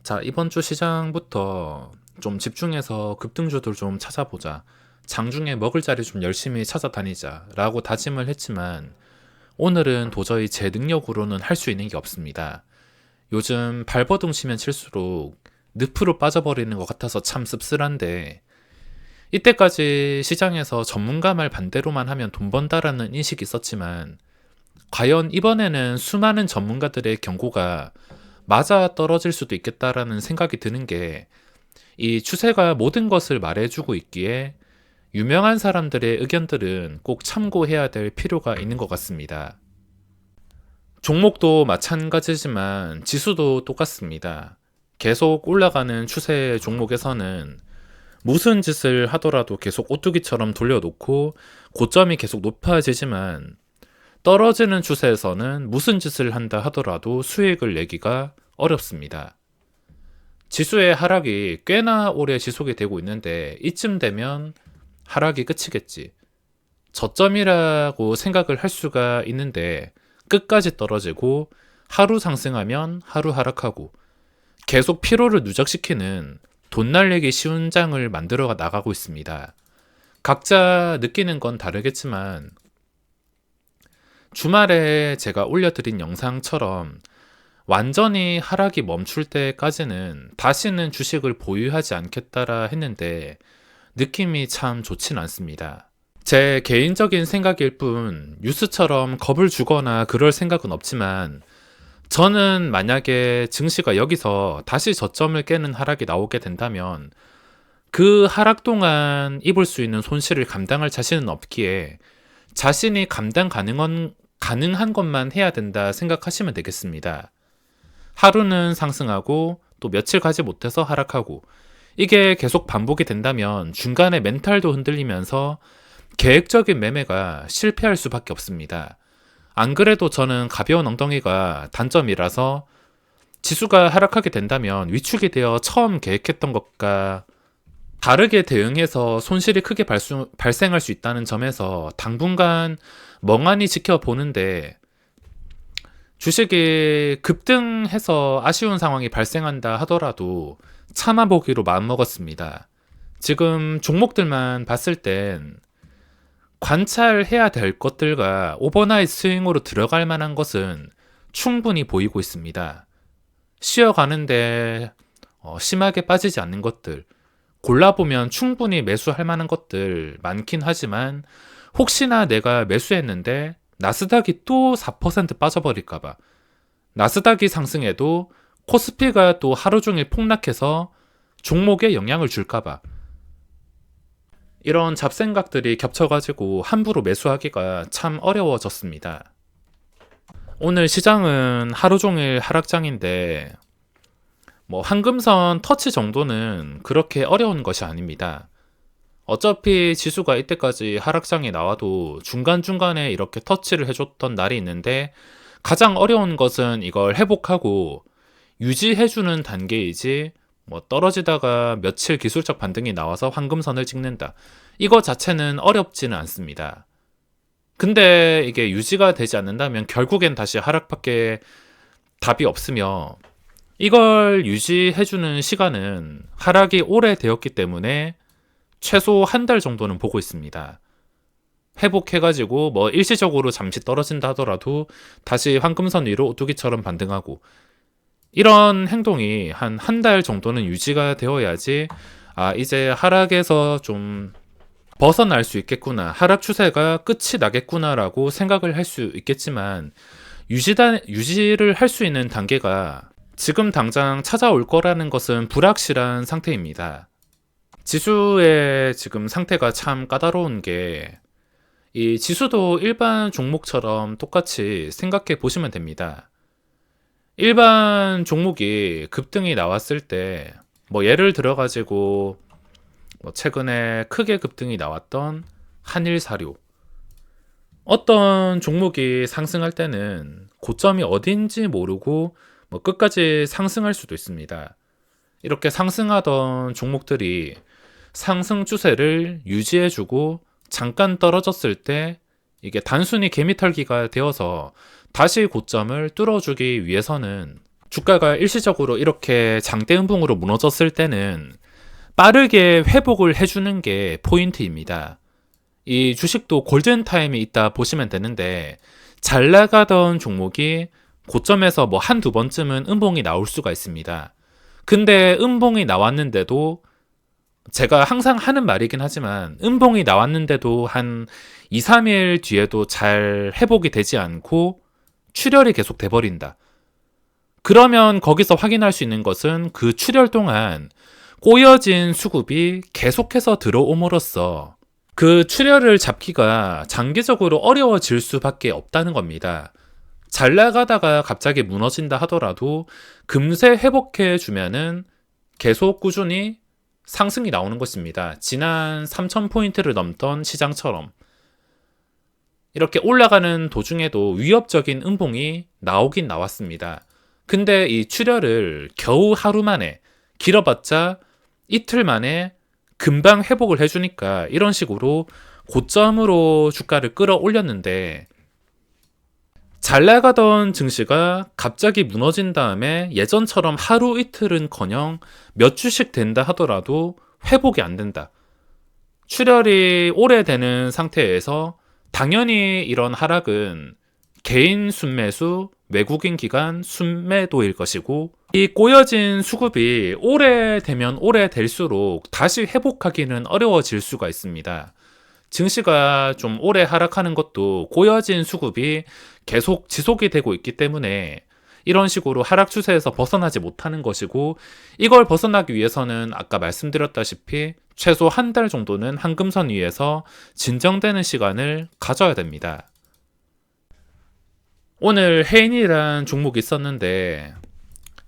자, 이번 주 시장부터 좀 집중해서 급등주들 좀 찾아보자. 장중에 먹을 자리 좀 열심히 찾아다니자. 라고 다짐을 했지만 오늘은 도저히 제 능력으로는 할 수 있는 게 없습니다. 요즘 발버둥 치면 칠수록 늪으로 빠져버리는 것 같아서 참 씁쓸한데 이때까지 시장에서 전문가 말 반대로만 하면 돈 번다라는 인식이 있었지만 과연 이번에는 수많은 전문가들의 경고가 맞아 떨어질 수도 있겠다라는 생각이 드는 게 이 추세가 모든 것을 말해주고 있기에 유명한 사람들의 의견들은 꼭 참고해야 될 필요가 있는 것 같습니다. 종목도 마찬가지지만 지수도 똑같습니다. 계속 올라가는 추세의 종목에서는 무슨 짓을 하더라도 계속 오뚜기처럼 돌려놓고 고점이 계속 높아지지만 떨어지는 추세에서는 무슨 짓을 한다 하더라도 수익을 내기가 어렵습니다. 지수의 하락이 꽤나 오래 지속이 되고 있는데 이쯤 되면 하락이 끝이겠지. 저점이라고 생각을 할 수가 있는데 끝까지 떨어지고 하루 상승하면 하루 하락하고 계속 피로를 누적시키는 돈 날리기 쉬운 장을 만들어 나가고 있습니다. 각자 느끼는 건 다르겠지만 주말에 제가 올려드린 영상처럼 완전히 하락이 멈출 때까지는 다시는 주식을 보유하지 않겠다라 했는데 느낌이 참 좋진 않습니다. 제 개인적인 생각일 뿐 뉴스처럼 겁을 주거나 그럴 생각은 없지만 저는 만약에 증시가 여기서 다시 저점을 깨는 하락이 나오게 된다면 그 하락 동안 입을 수 있는 손실을 감당할 자신은 없기에 자신이 감당 가능한 것만 해야 된다 생각하시면 되겠습니다. 하루는 상승하고 또 며칠 가지 못해서 하락하고 이게 계속 반복이 된다면 중간에 멘탈도 흔들리면서 계획적인 매매가 실패할 수밖에 없습니다. 안 그래도 저는 가벼운 엉덩이가 단점이라서 지수가 하락하게 된다면 위축이 되어 처음 계획했던 것과 다르게 대응해서 손실이 크게 발생할 수 있다는 점에서 당분간 멍하니 지켜보는데 주식이 급등해서 아쉬운 상황이 발생한다 하더라도 참아보기로 마음먹었습니다. 지금 종목들만 봤을 땐 관찰해야 될 것들과 오버나잇 스윙으로 들어갈 만한 것은 충분히 보이고 있습니다. 쉬어가는데 심하게 빠지지 않는 것들, 골라보면 충분히 매수할 만한 것들 많긴 하지만 혹시나 내가 매수했는데 나스닥이 또 4% 빠져버릴까봐, 나스닥이 상승해도 코스피가 또 하루 종일 폭락해서 종목에 영향을 줄까봐 이런 잡생각들이 겹쳐가지고 함부로 매수하기가 참 어려워졌습니다. 오늘 시장은 하루 종일 하락장인데 황금선 터치 정도는 그렇게 어려운 것이 아닙니다. 어차피 지수가 이때까지 하락장이 나와도 중간중간에 이렇게 터치를 해줬던 날이 있는데 가장 어려운 것은 이걸 회복하고 유지해주는 단계이지 떨어지다가 며칠 기술적 반등이 나와서 황금선을 찍는다. 이거 자체는 어렵지는 않습니다. 근데 이게 유지가 되지 않는다면 결국엔 다시 하락밖에 답이 없으며 이걸 유지해주는 시간은 하락이 오래되었기 때문에 최소 한 달 정도는 보고 있습니다. 회복해가지고 일시적으로 잠시 떨어진다 하더라도 다시 황금선 위로 오뚜기처럼 반등하고 이런 행동이 한 달 정도는 유지가 되어야지 이제 하락에서 좀 벗어날 수 있겠구나, 하락 추세가 끝이 나겠구나라고 생각을 할 수 있겠지만 유지를 할 수 있는 단계가 지금 당장 찾아올 거라는 것은 불확실한 상태입니다. 지수의 지금 상태가 참 까다로운 게 이 지수도 일반 종목처럼 똑같이 생각해 보시면 됩니다. 일반 종목이 급등이 나왔을 때 예를 들어 가지고 최근에 크게 급등이 나왔던 한일사료, 어떤 종목이 상승할 때는 고점이 어딘지 모르고 끝까지 상승할 수도 있습니다. 이렇게 상승하던 종목들이 상승 추세를 유지해주고 잠깐 떨어졌을 때 이게 단순히 개미털기가 되어서 다시 고점을 뚫어주기 위해서는 주가가 일시적으로 이렇게 장대 음봉으로 무너졌을 때는 빠르게 회복을 해주는 게 포인트입니다. 이 주식도 골든타임이 있다 보시면 되는데, 잘 나가던 종목이 고점에서 뭐 한두 번쯤은 음봉이 나올 수가 있습니다. 근데 음봉이 나왔는데도, 제가 항상 하는 말이긴 하지만 음봉이 나왔는데도 한 2, 3일 뒤에도 잘 회복이 되지 않고 출혈이 계속 돼버린다. 그러면 거기서 확인할 수 있는 것은 그 출혈 동안 꼬여진 수급이 계속해서 들어옴으로써 그 출혈을 잡기가 장기적으로 어려워질 수밖에 없다는 겁니다. 잘 나가다가 갑자기 무너진다 하더라도 금세 회복해 주면은 계속 꾸준히 상승이 나오는 것입니다. 지난 3,000포인트를 넘던 시장처럼 이렇게 올라가는 도중에도 위협적인 음봉이 나오긴 나왔습니다. 근데 이 출혈을 겨우 하루 만에, 길어봤자 이틀 만에 금방 회복을 해주니까 이런 식으로 고점으로 주가를 끌어올렸는데, 잘 나가던 증시가 갑자기 무너진 다음에 예전처럼 하루 이틀은커녕 몇 주씩 된다 하더라도 회복이 안 된다. 출혈이 오래되는 상태에서 당연히 이런 하락은 개인 순매수, 외국인 기관 순매도일 것이고, 이 꼬여진 수급이 오래되면 오래될수록 다시 회복하기는 어려워질 수가 있습니다. 증시가 좀 오래 하락하는 것도 꼬여진 수급이 계속 지속이 되고 있기 때문에 이런 식으로 하락 추세에서 벗어나지 못하는 것이고, 이걸 벗어나기 위해서는 아까 말씀드렸다시피 최소 한 달 정도는 한금선 위에서 진정되는 시간을 가져야 됩니다. 오늘 해인이란 종목이 있었는데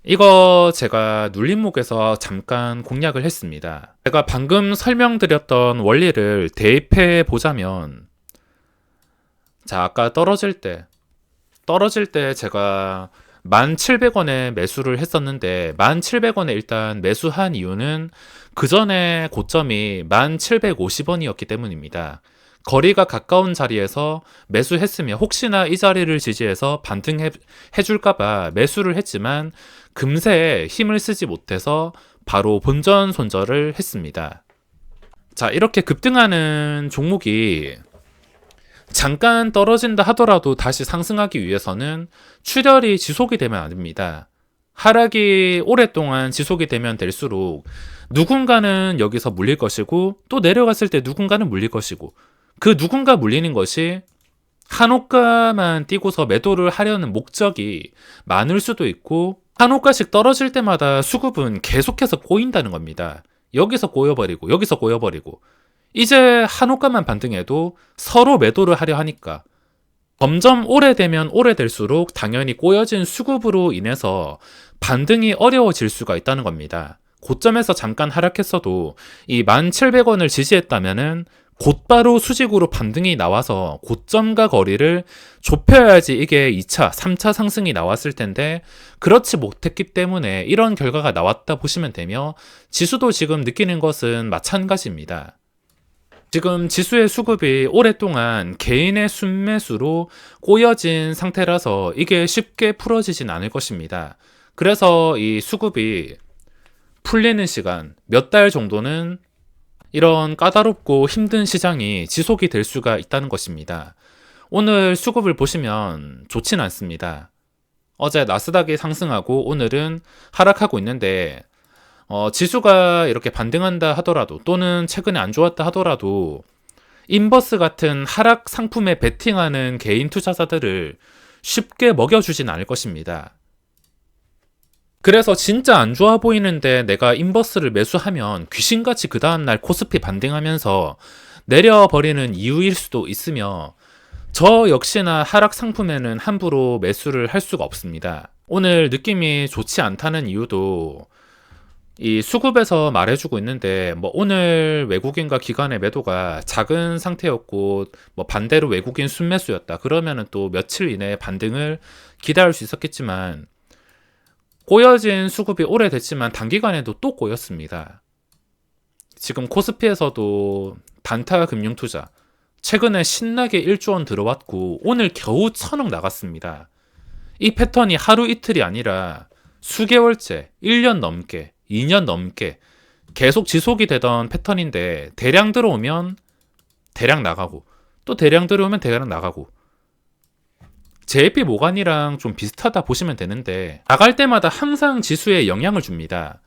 이거 제가 눌림목에서 잠깐 공략을 했습니다. 제가 방금 설명드렸던 원리를 대입해 보자면, 자, 아까 떨어질 때 제가 1,700원에 매수를 했었는데 1,700원에 일단 매수한 이유는 그 전에 고점이 1,750원이었기 때문입니다. 거리가 가까운 자리에서 매수했으면 혹시나 이 자리를 지지해서 반등해 줄까봐 매수를 했지만 금세 힘을 쓰지 못해서 바로 본전 손절을 했습니다. 자, 이렇게 급등하는 종목이 잠깐 떨어진다 하더라도 다시 상승하기 위해서는 출혈이 지속이 되면 안 됩니다. 하락이 오랫동안 지속이 되면 될수록 누군가는 여기서 물릴 것이고, 또 내려갔을 때 누군가는 물릴 것이고, 그 누군가 물리는 것이 한호가만 띄고서 매도를 하려는 목적이 많을 수도 있고, 한호가씩 떨어질 때마다 수급은 계속해서 꼬인다는 겁니다. 여기서 꼬여버리고 여기서 꼬여버리고, 이제 한호가만 반등해도 서로 매도를 하려 하니까 점점 오래되면 오래될수록 당연히 꼬여진 수급으로 인해서 반등이 어려워질 수가 있다는 겁니다. 고점에서 잠깐 하락했어도 이 1,700원을 지지했다면은 곧바로 수직으로 반등이 나와서 고점과 거리를 좁혀야지 이게 2차, 3차 상승이 나왔을 텐데, 그렇지 못했기 때문에 이런 결과가 나왔다 보시면 되며, 지수도 지금 느끼는 것은 마찬가지입니다. 지금 지수의 수급이 오랫동안 개인의 순매수로 꼬여진 상태라서 이게 쉽게 풀어지진 않을 것입니다. 그래서 이 수급이 풀리는 시간, 몇 달 정도는 이런 까다롭고 힘든 시장이 지속이 될 수가 있다는 것입니다. 오늘 수급을 보시면 좋진 않습니다. 어제 나스닥이 상승하고 오늘은 하락하고 있는데, 지수가 이렇게 반등한다 하더라도, 또는 최근에 안 좋았다 하더라도 인버스 같은 하락 상품에 베팅하는 개인 투자자들을 쉽게 먹여주진 않을 것입니다. 그래서 진짜 안 좋아 보이는데 내가 인버스를 매수하면 귀신같이 그 다음날 코스피 반등하면서 내려버리는 이유일 수도 있으며, 저 역시나 하락 상품에는 함부로 매수를 할 수가 없습니다. 오늘 느낌이 좋지 않다는 이유도 이 수급에서 말해주고 있는데, 뭐 오늘 외국인과 기관의 매도가 작은 상태였고, 뭐 반대로 외국인 순매수였다 그러면은 또 며칠 이내에 반등을 기다릴 수 있었겠지만, 꼬여진 수급이 오래됐지만 단기간에도 또 꼬였습니다. 지금 코스피에서도 단타 금융투자 최근에 신나게 1조 원 들어왔고 오늘 겨우 1,000억 나갔습니다. 이 패턴이 하루 이틀이 아니라 수개월째, 1년 넘게, 2년 넘게 계속 지속이 되던 패턴인데 대량 들어오면 대량 나가고 또 대량 들어오면 대량 나가고 JP 모간이랑 좀 비슷하다 보시면 되는데 나갈 때마다 항상 지수에 영향을 줍니다.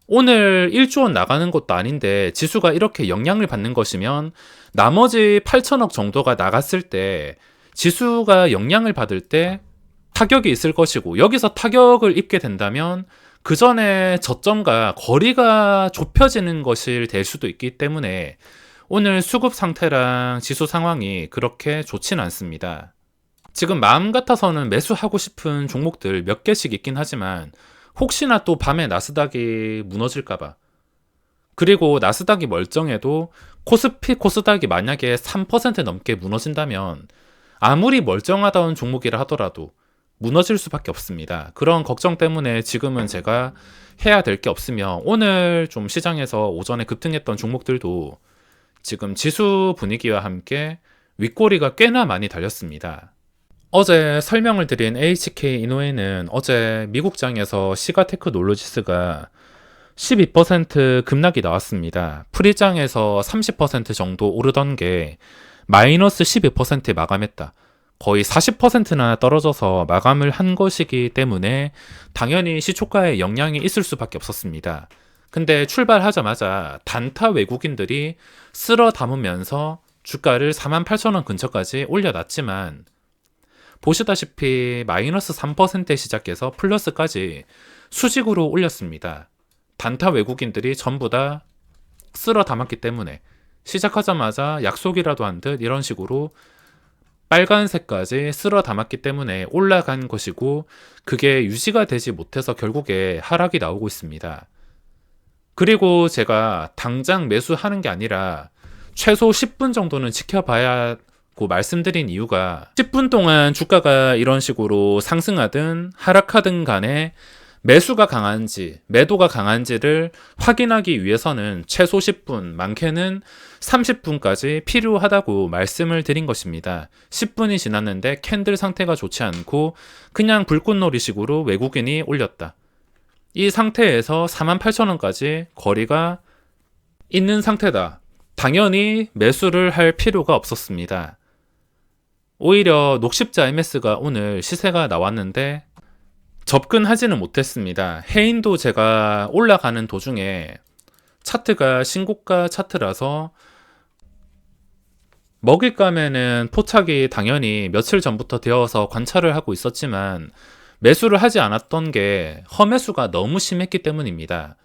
오늘 1조 원 나가는 것도 아닌데 지수가 이렇게 영향을 받는 것이면 나머지 8천억 정도가 나갔을 때 지수가 영향을 받을 때 타격이 있을 것이고 여기서 타격을 입게 된다면 그 전에 저점과 거리가 좁혀지는 것이 될 수도 있기 때문에 오늘 수급 상태랑 지수 상황이 그렇게 좋지는 않습니다. 지금 마음 같아서는 매수하고 싶은 종목들 몇 개씩 있긴 하지만 혹시나 또 밤에 나스닥이 무너질까봐, 그리고 나스닥이 멀쩡해도 코스피 코스닥이 만약에 3% 넘게 무너진다면 아무리 멀쩡하다는 종목이라 하더라도 무너질 수밖에 없습니다. 그런 걱정 때문에 지금은 제가 해야 될 게 없으며 오늘 좀 시장에서 오전에 급등했던 종목들도 지금 지수 분위기와 함께 윗꼬리가 꽤나 많이 달렸습니다. 어제 설명을 드린 HK 이노웨는 어제 미국장에서 시가테크 놀로지스가 12% 급락이 나왔습니다. 프리장에서 30% 정도 오르던 게 마이너스 12%에 마감했다. 거의 40%나 떨어져서 마감을 한 것이기 때문에 당연히 시초가에 영향이 있을 수밖에 없었습니다. 근데 출발하자마자 단타 외국인들이 쓸어 담으면서 주가를 48,000원 근처까지 올려놨지만 보시다시피 마이너스 3%에 시작해서 플러스까지 수직으로 올렸습니다. 단타 외국인들이 전부 다 쓸어 담았기 때문에 시작하자마자 약속이라도 한 듯 이런 식으로 빨간색까지 쓸어 담았기 때문에 올라간 것이고 그게 유지가 되지 못해서 결국에 하락이 나오고 있습니다. 그리고 제가 당장 매수하는 게 아니라 최소 10분 정도는 지켜봐야 고 말씀드린 이유가 10분 동안 주가가 이런 식으로 상승하든 하락하든 간에 매수가 강한지 매도가 강한지를 확인하기 위해서는 최소 10분, 많게는 30분까지 필요하다고 말씀을 드린 것입니다. 10분이 지났는데 캔들 상태가 좋지 않고 그냥 불꽃놀이식으로 외국인이 올렸다. 이 상태에서 48,000원까지 거리가 있는 상태다. 당연히 매수를 할 필요가 없었습니다. 오히려 녹십자 MS가 오늘 시세가 나왔는데 접근하지는 못했습니다. 해인도 제가 올라가는 도중에 차트가 신고가 차트라서 먹잇감에는 포착이 당연히 며칠 전부터 되어서 관찰을 하고 있었지만 매수를 하지 않았던 게 허매수가 너무 심했기 때문입니다.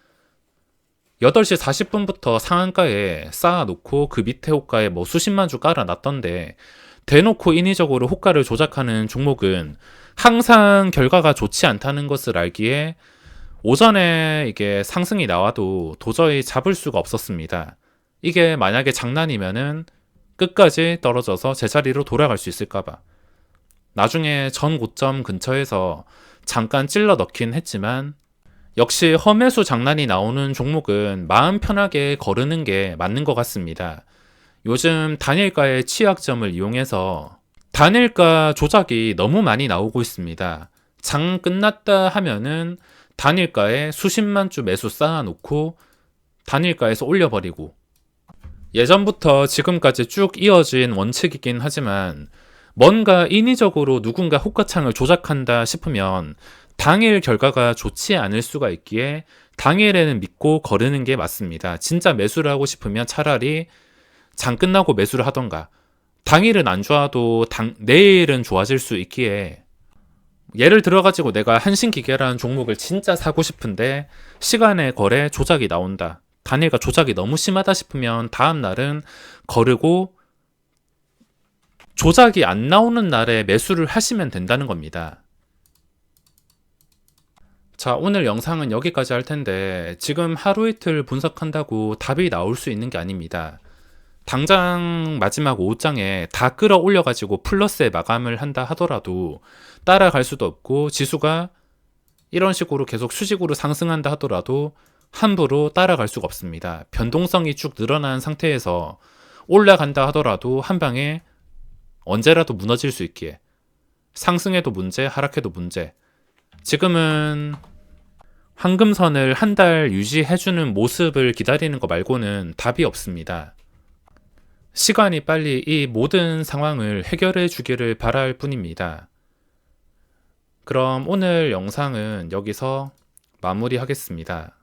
8시 40분부터 상한가에 쌓아놓고 그 밑에 호가에 뭐 수십만 주 깔아놨던데 대놓고 인위적으로 호가를 조작하는 종목은 항상 결과가 좋지 않다는 것을 알기에 오전에 이게 상승이 나와도 도저히 잡을 수가 없었습니다. 이게 만약에 장난이면은 끝까지 떨어져서 제자리로 돌아갈 수 있을까봐. 나중에 전 고점 근처에서 잠깐 찔러 넣긴 했지만 역시 허매수 장난이 나오는 종목은 마음 편하게 거르는 게 맞는 것 같습니다. 요즘 단일가의 취약점을 이용해서 단일가 조작이 너무 많이 나오고 있습니다. 장 끝났다 하면은 단일가에 수십만 주 매수 쌓아놓고 단일가에서 올려버리고, 예전부터 지금까지 쭉 이어진 원칙이긴 하지만 뭔가 인위적으로 누군가 호가창을 조작한다 싶으면 당일 결과가 좋지 않을 수가 있기에 당일에는 믿고 거르는 게 맞습니다. 진짜 매수를 하고 싶으면 차라리 장 끝나고 매수를 하던가, 당일은 안 좋아도 내일은 좋아질 수 있기에, 예를 들어가지고 내가 한신기계라는 종목을 진짜 사고 싶은데 시간에 거래 조작이 나온다. 단일가 조작이 너무 심하다 싶으면 다음날은 거르고 조작이 안 나오는 날에 매수를 하시면 된다는 겁니다. 자, 오늘 영상은 여기까지 할 텐데 지금 하루 이틀 분석한다고 답이 나올 수 있는 게 아닙니다. 당장 마지막 5장에 다 끌어올려가지고 플러스에 마감을 한다 하더라도 따라갈 수도 없고, 지수가 이런 식으로 계속 수직으로 상승한다 하더라도 함부로 따라갈 수가 없습니다. 변동성이 쭉 늘어난 상태에서 올라간다 하더라도 한 방에 언제라도 무너질 수 있기에 상승해도 문제, 하락해도 문제. 지금은 황금선을 한 달 유지해주는 모습을 기다리는 거 말고는 답이 없습니다. 시간이 빨리 이 모든 상황을 해결해 주기를 바랄 뿐입니다. 그럼 오늘 영상은 여기서 마무리하겠습니다.